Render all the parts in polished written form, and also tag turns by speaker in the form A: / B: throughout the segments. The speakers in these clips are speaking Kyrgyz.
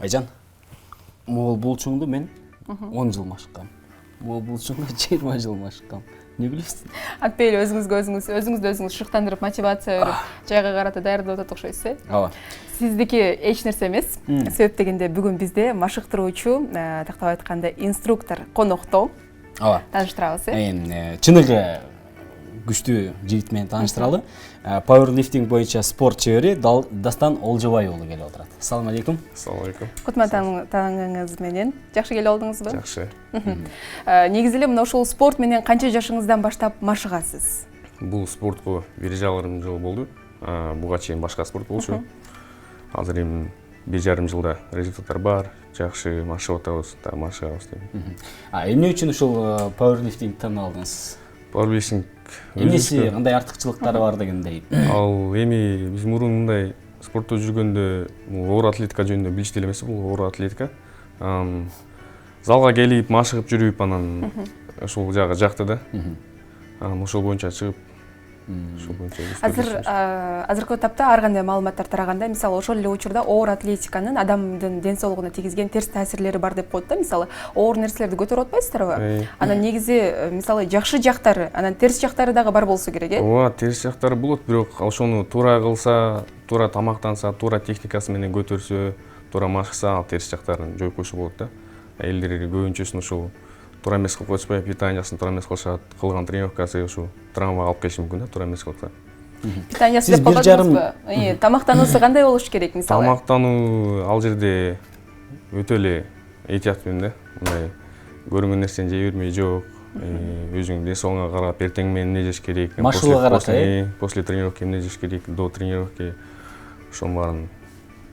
A: Айжан, мол булчуңду мен 10 жыл машыккам. Мол булчуңду 20 жыл машыккам. Не билесиң?
B: Атпейли өзүңүздү шыктандырып, мотивация берип, жайга карата даярдап атат окшойсуз, э?
A: Ооба.
B: Сиздики эч нерсе эмес. Себеп дегенде бүгүн бизде машыктыруучу, тактап айтканда инструктор конокто.
A: Ооба.
B: Тааныштырабыз, э?
A: Чыныгы күчтүү жигит менен тааныштыралы. Пауэрлифтинг боюнча спорт чебери Дастан Олжобай уулу келип отурат. Ассаламу алейкум.
C: Ассаламу алейкум.
B: Кутман таңыңыз менен жакшы келип алдыңызбы?
C: Жакшы.
B: Негизи эле мына ушул спорт менен канча жашыңыздан баштап машыгасыз?
C: Бул спортко 1,5 жыл болду. Буга чейин башка спорт болчу. Азыр эми 1,5 жылда результаттар бар. Жакшы машыгып атабыз, так машыгабыз дейм.
A: Эмне үчүн ушул пауэрлифтинг тандалдыңыз?
C: Пауэрлифтинг
A: Эмнеси кандай артыкчылыктары бар дегендей?
C: Ал эми биз мурун мындай спортто жүргөндө оор атлетика жөнүндө билиштүү эле эмес, бул оор атлетика. Залга келип, машыгып жүрүп, анан ошол жагы жакты да. Ошол боюнча чыгып, ошол боюнча.
B: Азыркы тапта ар кандай маалыматтар тараганда, мисалы ошол эле учурда оор атлетиканын адамдын ден соолугуна тийгизген терс таасирлери бар деп коет да. Мисалы оор нерселерди көтөрүп атпайсыздарбы? Анан негизи мисалы жакшы жактары, анан терс жактары дагы бар болсо керек, э?
C: Ооба, терс жактары болот, бирок ошону туура кылса, туура тамактанса, туура техникасы менен көтөрсө, туура машыкса, ал терс жактарын жоюп койсо болот да. Элдер көбүнчөсүн ушул туура эмес кылып койсо, питаниясын туура эмес кылышат, кылган тренировкасы ушул травмага алып келиши мүмкүн да, туура эмес кылса.
B: Питаниясы деп калдыңызбы? Тамактануусу кандай болуш керек, мисалы?
C: Тамактануу ал жерде өтө эле этиятпен да. Мындай көрүнгөн нерсени жей бермей, жок, өзүңдүн ден соолугуңа карап, эртең менен эмне жеш керек,
A: Машыгууга карата,
C: после тренировки эмне жеш керек, до тренировки, ошонун баарын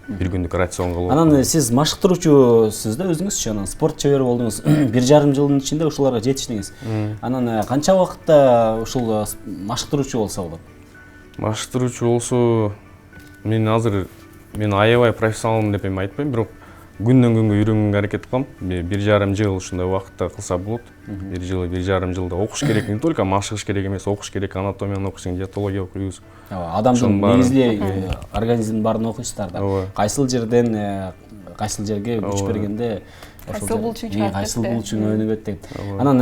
C: бир күндүк рацион кылып.
A: Анан сиз машыктыруучусуз да өзүңүзчү, анан спорт чебери болдуңуз. 1,5 жылдын ичинде ушуларга жетиштиңиз. Анан канча убакытта ушул машыктыруучу болсо болот?
C: Машыктыруучу болсо, мен азыр аябай профессионалмын деп эми айтпайм, бирок күндөн күнгө үйрөнгөнгө аракет кылам. 1,5 жыл ушундай убакытта кылса болот. 1 жыл, 1,5 жылда окуш керек, не только машыгыш керек эмес, окуш керек, анатомияны окуйсуң, диетология окуйбуз.
A: Адамдын негизги организмдин баарын окуйсуздар да. Кайсыл жерден кайсыл жерге күч бергенде
B: кайсыл
A: булчуң өнүгөт деп. Анан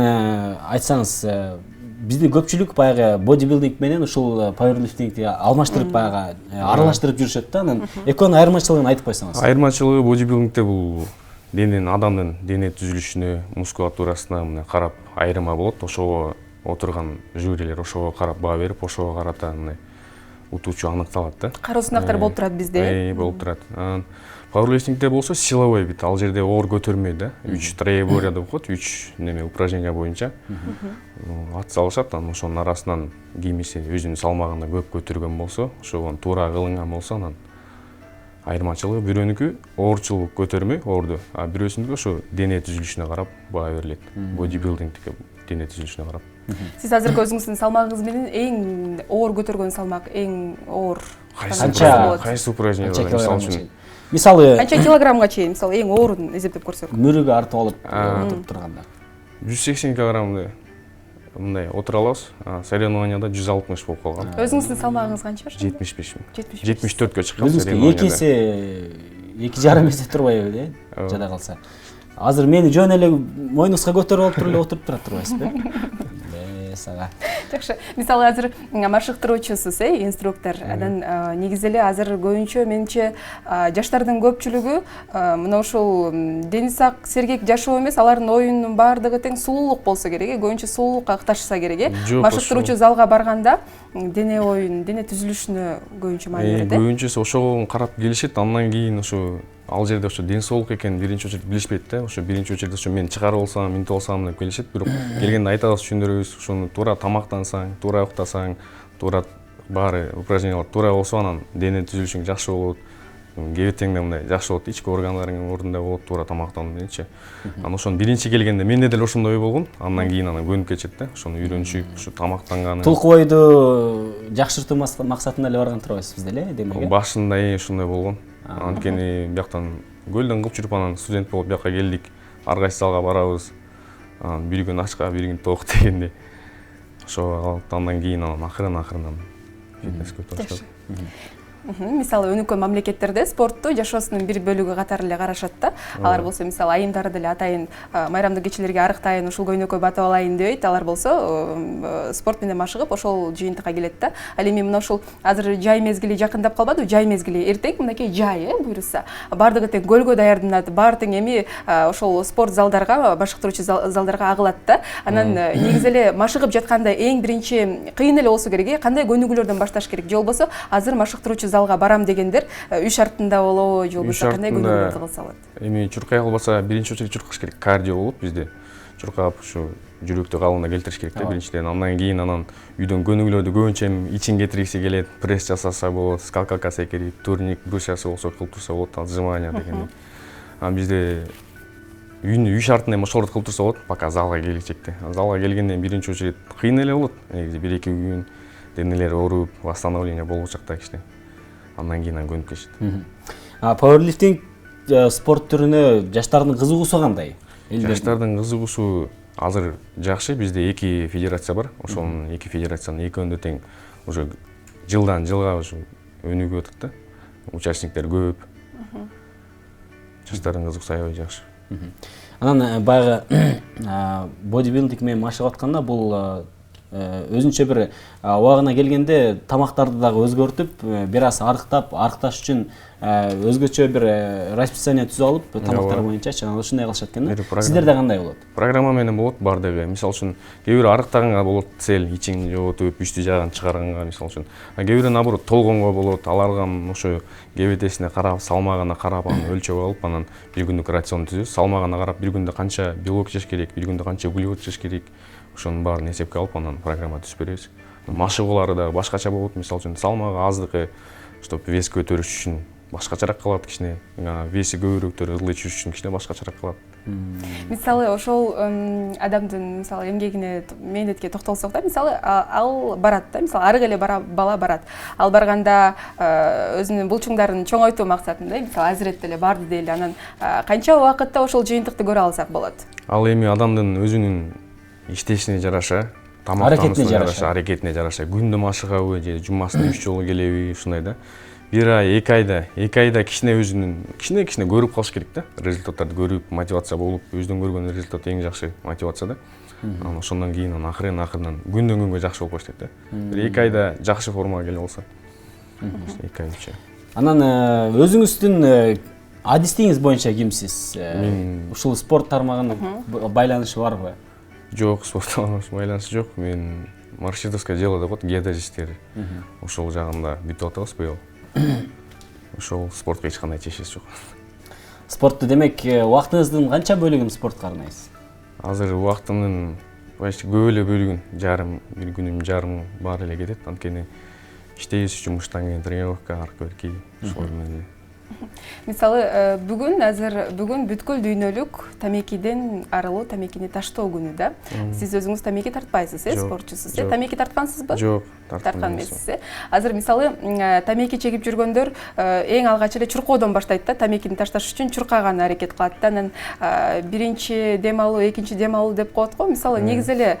A: айтсаңыз, бизде көпчүлүк баягы бодибилдинг менен ушул пауэрлифтингди алмаштырып баягы аралаштырып жүрүшөт да. Анан экөөнүн айырмачылыгын айтып койсоңуз.
C: Айырмачылыгы бодибилдингде бул адамдын дене түзүлүшүнө, мускулатурасына мына карап айырма болот. Ошого отурган жюрилер ошого карап баа берип, ошого карата мындай утуучу аныкталат да.
B: Кароо сынактар болуп турат бизде.
C: Болуп турат. Пауэрлифтингде болсо силовой бит, ал жерде оор көтөрмөй да. 3 троеборья деп коет, 3 неме упражнение боюнча. Ат салышат, анан ошонун арасынан кимиси өзүнүн салмагында көп көтөргөн болсо, ошого туура кылынган болсо, анан айырмачылыгы бирөөнүкү оорчулук көтөрмөй, оорду, а бирөөсүнүкү ошо дене түзүлүшүнө карап баа берилет. Бодибилдингдеги дене түзүлүшүнө карап.
B: Сиз азыркы өзүңүздүн салмагыңыз менен эң оор көтөргөн салмак, эң оор
C: кайсы упражнение мисалы үчүн?
A: Мисалы,
B: канча килограммга чейин, мисалы эң оорун эсептеп көрсөк.
A: Мөрөгө артып алып отуруп турганда.
C: 180 килограммды мындай отура алабыз. Соревнованияда 160 болуп калган.
B: Өзүңүздүн салмагыңыз канча?
C: 75.
B: 74
C: чыккан.
A: Өзүңүзгө 2 эсе, 2,5 эсе турбайбы, э? Жада калса. Азыр мени жөн эле мойнуңузга көтөрүп алып туруп эле отуруп турат турбайсызбы? Сага.
B: Жакшы. Мисалы азыр машыктыруучусуз, инструктор. Анан негизи эле азыр көбүнчө менче жаштардын көпчүлүгү мына ушул дени сак, сергек жашоо эмес, алардын оюнунун баардыгы тең сулуулук болсо керек, көбүнчө сулуулукка ыкташса керек, машыктыруучу залга барганда дене оюн, дене түзүлүшүнө көбүнчө маани берет.
C: Көбүнчөсү ошого карап келишет, андан кийин ошо ал жерде ошо ден соолук экенин биринчи очередь билишпейт да. Ошо биринчи очередь ошо мен чыгарып алсам, минтип алсам деп келишет, бирок келгенде айтабыз, түшүндүрөбүз, ошону туура тамактансаң, туура уктасаң, туура баары упражнениялар туура болсо, анан дене түзүлүшүң жакшы болот. Кебетеңде мындай жакшы болот, ички органдарың ордунда болот, туура тамактануу мененчи. Анан ошону биринчи келгенде менде деле ошондой ой болгон, андан кийин аны көнүп кетет да. Ошону үйрөнүшүп, ушу тамактанганы.
A: Тулкубойду жакшыртуу максатында эле барган турбайсызбыз деле, демек.
C: Башында ошондой болгон. Анткени бияктан көлдөн кылып жүрүп, анан студент болуп бияка келдик. Ар кайсы залга барабыз. Анан бир күн ачка, бир күн тоок дегенде. Ошо андан кийин анан акырын фитнес көтөрүп баштадык.
B: Мисалы өнүккөн мамлекеттерде спортту жашоосунун бир бөлүгү катары эле карашат да. Алар болсо мисалы айымдары деле атайын майрамдык кечелерге арыктайын, ушул көйнөккө батып алайын дебейт. Алар болсо спорт менен машыгып ошол жыйынтыкка келет да. Ал эми мына ушул азыр жай мезгили жакындап калбадыбы? Жай мезгили эртең мынакей жай, буюрса. Бардыгы тең көлгө даярданат, баары тең эми ошол спорт залдарга, машыктыруучу залдарга агылат да. Анан негизи эле машыгып жатканда эң биринчи кыйын эле болсо керек, кандай көнүгүүлөрдөн башташ керек? Же болбосо азыр машыктыруучу залга барам дегендер үй шартында болобу, же болбосо кандай көнүгүүлөрдү кылса болот?
C: Эми чуркай кылбаса биринчи очередь чуркаш керек, кардио болот бизде. Чуркап ушу жүрөктү калыбына келтириш керек да биринчиден. Андан кийин үйдөн көнүгүүлөрдү көбүнчө ичин кетиргиси келет, пресс жасаса болот, скакалка секирип, турник, брусьясы болсо кылып турса болот, отжимания дегендей. Бизде үй шартында эми ошолорду кылып турса болот, пока залга келечекте. Залга келгенден биринчи очередь кыйын эле болот. Негизи 1-2 күн денелер ооруп, восстановление болуп чакта кичине. Андан кийин көнүп кетишет.
A: Пауэрлифтинг спорт түрүнө жаштардын кызыгуусу кандай?
C: Жаштардын кызыгуусу азыр жакшы. Бизде 2 федерация бар. Ошонун 2 федерациянын экөөндө тең уже жылдан жылга уже өнүгүп атат да. Участниктер көп. Жаштардын кызыгуусу аябай жакшы.
A: Анан баягы бодибилдинг менен машыгып атканда бул өзүнчө бир убагына келгенде тамактарды дагы өзгөртүп, бир аз арыкташ үчүн өзгөчө бир расписание түзүп алып, тамактар боюнчачы, анан ошондой кылышат экен да. Сиздерде кандай болот?
C: Программа менен болот бардыгы. Мисалы үчүн, кээ бир арыктаганга болот цель, ичиң жоготуп, үстү жагын чыгарганга, мисалы үчүн. Кээ бир наоборот толгонго болот. Аларга ошо ГБТсине карап, салмагына карап, өлчөп алып, анан бир күндүк рацион түзөбүз. Салмагына карап, бир күндө канча белок жеш керек, бир күндө канча углевод жеш керек. Ошонун баарын эсепке алып, анан программа түзүп беребиз. Машыгуулары да башкача болот. Мисалы үчүн, салмагы аздыкы, чтоб вес көтөрүш үчүн башкачараак калат кичине. Веси көбүрөөктөр ылдый жүрүш үчүн кичине башкачараак калат.
B: Мисалы ошол адамдын мисалы эмгегине, мээнетке токтолсок да, мисалы ал барат да, мисалы ары эле бала барат. Ал барганда өзүнүн булчуңдарын чоңойтуу максатында, мисалы азиретте эле барды дейли, анан канча убакытта ошол жыйынтыкты көрө алсак болот?
C: Ал эми адамдын өзүнүн иштешине жараша, аракетине жараша, күндө машыгабы же жумасына 3 жолу келеби, ушундай да. Бир ай, 2 айда кичине өзүнүн кичине көрүп калыш керек да. Результаттарды көрүп, мотивация болуп, өзүнүн көргөн результат эң жакшы мотивация да. Анан ошондон кийин акырын күндөн күнгө жакшы болуп баштайт да. Бир 2 айда жакшы формага келе болсо. 2 ай үчү.
A: Анан өзүңүздүн адистигиңиз боюнча кимсиз? Ушул спорт тармагынын байланышы барбы?
C: Жок, спортко байланышы жок. Мен марксистовское дело деп коет, геодезисттер. Ошол жагында бүтүп атабыз быйыл. Ошол спортко эч кандай тиешеси жок.
A: Спортту демек убактыңыздын канча бөлүгүн спортко арнайсыз?
C: Азыр убактымдын почти көп эле бөлүгүн, бир күнүм жарым баары эле кетет. Анткени иштейбиз, жумуштан кийин тренировка, арка-берки, ошол менен.
B: Мисалы бүгүн бүткүл дүйнөлүк тамекиден арылуу, тамекини таштоо күнү да. Сиз өзүңүз тамеки тартпайсыз, спортчусуз. Тамеки тарткансызбы?
C: Жок,
B: тарткан эмессиз. Азыр мисалы тамеки чегип жүргөндөр эң алгач эле чуркоодон баштайт да. Тамекини ташташ үчүн чуркаган аракет кылат да. Анан биринчи дем алуу, экинчи дем алуу деп коет го. Мисалы негизи эле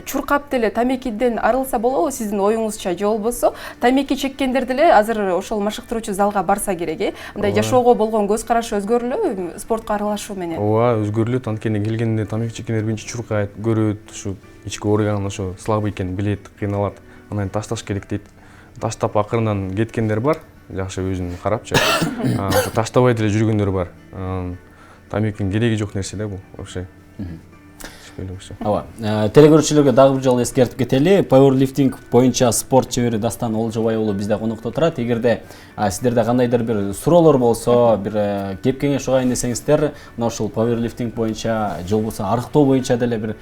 B: чуркап деле тамекиден арылса болобу сиздин оюңузча, же болбосо тамеки чеккендер деле азыр ошол машыктыруучу залга барса керек. Мындай жашоого болгон көз карашы өзгөрүлөбү спортко аралашуу менен?
C: Ооба, өзгөрүлөт. Анткени келгенде тамеки чеккендер биринчи чуркайт, көрөт, ушу ички орган ошо слабый экенин билет, кыйналат. Анан ташташ керек дейт. Таштап акырынан кеткендер бар, жакшы өзүн карапчы. Ошо таштабай деле жүргөндөр бар. Тамекинин кереги жок нерсе да бул вообще.
A: Ооба. Телекөрүүчүлөргө дагы бир жолу эскертип кетели. Пауэрлифтинг боюнча спорт чебери Дастан Олжобай уулу бизде конокто турат. Эгерде сиздерде кандайдыр бир суроолор болсо, бир кеп кеңеш угайын десеңиздер, мына ушул пауэрлифтинг боюнча, же болбосо арыктоо боюнча деле бир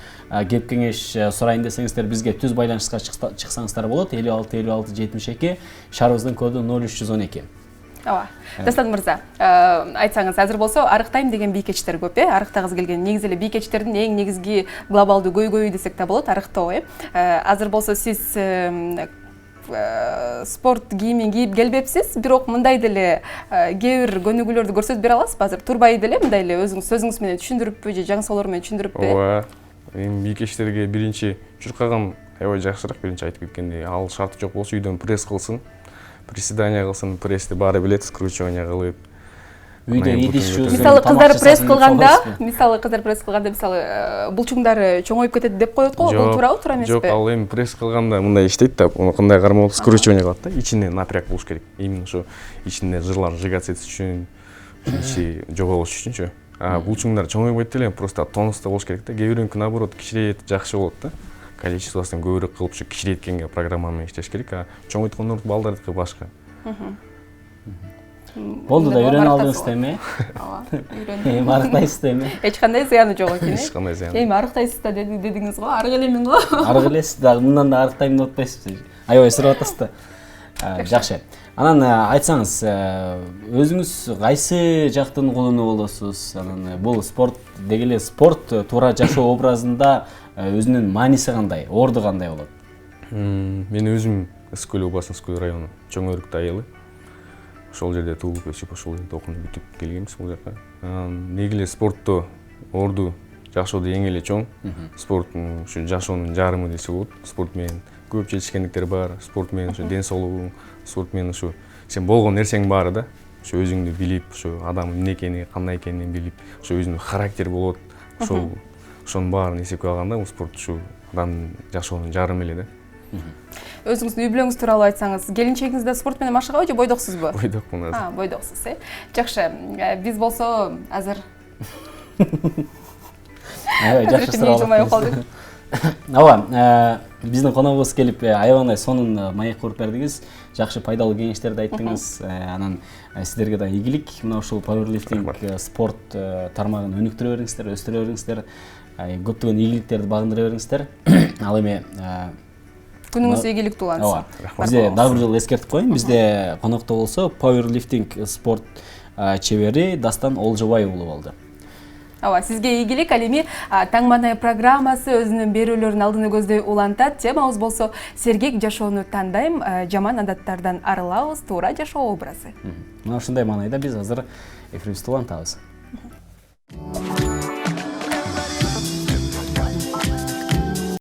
A: кеп кеңеш сурайын десеңиздер, бизге түз байланышка чыксаңыздар болот. 56 56 72, шаарыбыздын коду 0312.
B: Ооба. Дастан мырза, айтсаңыз, азыр болсо арыктайм деген бийкечтер көп, арыктагыз келген. Негизи эле бийкечтердин эң негизги глобалдуу көйгөйү десек да болот, арыктоо, Азыр болсо сиз спорт кийимин кийип келбепсиз, бирок мындай деле кээ бир көнүгүүлөрдү көрсөтүп бере аласызбы? Азыр турбай деле мындай эле өзүңүз сөзүңүз менен түшүндүрүппү же жаңы соолор менен түшүндүрүппү?
C: Ооба. Эми бийкечтерге биринчи чуркаган аябай жакшыраак, биринчи айтып кеткендей, ал шарты жок болсо үйдөн пресс кылсын. приседание кылсын, прессти баары билет, скручивание кылып.
A: Үйдө идиш жуусун,
B: мисалы кыздар пресс кылганда,
A: кылганда
B: мисалы булчуңдары чоңоюп кетет деп коет го, бул туурабы, туура эмеспи?
C: Жок, ал эми пресс кылганда мындай иштейт да, кандай кармалып скручивание кылат да, ичине напряг болуш керек. Именно ошо ичинде жырлар сжигаться этиш үчүн, ичи жоголуш үчүнчү. А булчуңдар чоңойбойт деле, просто тонуста болуш керек да. Кээ бирөөнүкү наоборот кичирейет, жакшы болот да. Количествосын көбүрөөк кылып ушу кичирейткенге программа менен иштеш керек. А чоңойткондор балдардыкы башка.
A: Болду да үйрөнүп алдыңыз эми.
B: Ооба, үйрөндүм.
A: Эми арыктайсыз да эми.
B: Эч кандай зыяны жок экен.
C: Эч кандай зыян.
B: Эми арыктайсыз да дедиңиз го, арык элемин го.
A: Арык элесиз дагы мындан да арыктайм деп атпайсызбы? Аябай сурап атасыз да. Жакшы. Анан айтсаңыз, өзүңүз кайсы жактын кулуну болосуз? Анан бул спорт деги эле спорт туура жашоо образында өзүнүн мааниси кандай, орду кандай болот?
C: Мен өзүм Ысык көл Басынской району Чоң Өрүктө айылы. Ошол жерде туулуп өсүп, ошол жерде окууну бүтүп келгенбиз бул жака. Неги эле спортто орду жашоодо эң эле чоң. Спорт ушу жашоонун жарымы десе болот. Спорт менен көп жетишкендиктер бар. Спорт менен ушу ден соолугуң, спорт менен ушу сен болгон нерсең баары да. Ушу өзүңдү билип, ушу адам эмне экени, кандай экенин билип, ушу өзүнүн характер болот. Ошонун баарын эсепке алганда бул спорт ушу адамдын жашоонун жарымы эле да.
B: Өзүңүздүн үй бүлөңүз тууралуу айтсаңыз, келинчегиңиз да спорт менен машыгабы же бойдоксузбу?
C: Бойдокмун азыр.
B: Бойдоксуз, Жакшы. Биз болсо азыр
A: Аябай жакшы сурап. Ооба, биздин коногубуз келип аябай сонун маек куруп бердиңиз. Жакшы пайдалуу кеңештерди айттыңыз. Анан сиздерге да ийгилик. Мына ушул пауэрлифтинг спорт тармагын өнүктүрө бериңиздер, өстүрө бериңиздер. Көптөгөн ийгиликтерди багындыра бериңиздер. Ал эми
B: күнүңүз ийгиликтүү улансын.
A: Бизде дагы бир жолу эскертип коеюн. Бизде конокто болсо пауэрлифтинг спорт чебери Дастан Олжобай уулу болду.
B: Ооба, сизге ийгилик. Ал эми Таң маанай программасы өзүнүн берүүлөрүнүн алдыны көздөй улантат. Темабыз болсо сергек жашоону тандайм, жаман адаттардан арылабыз, туура жашоо образы.
A: Мына ушундай маанайда биз азыр эфирибизди улантабыз.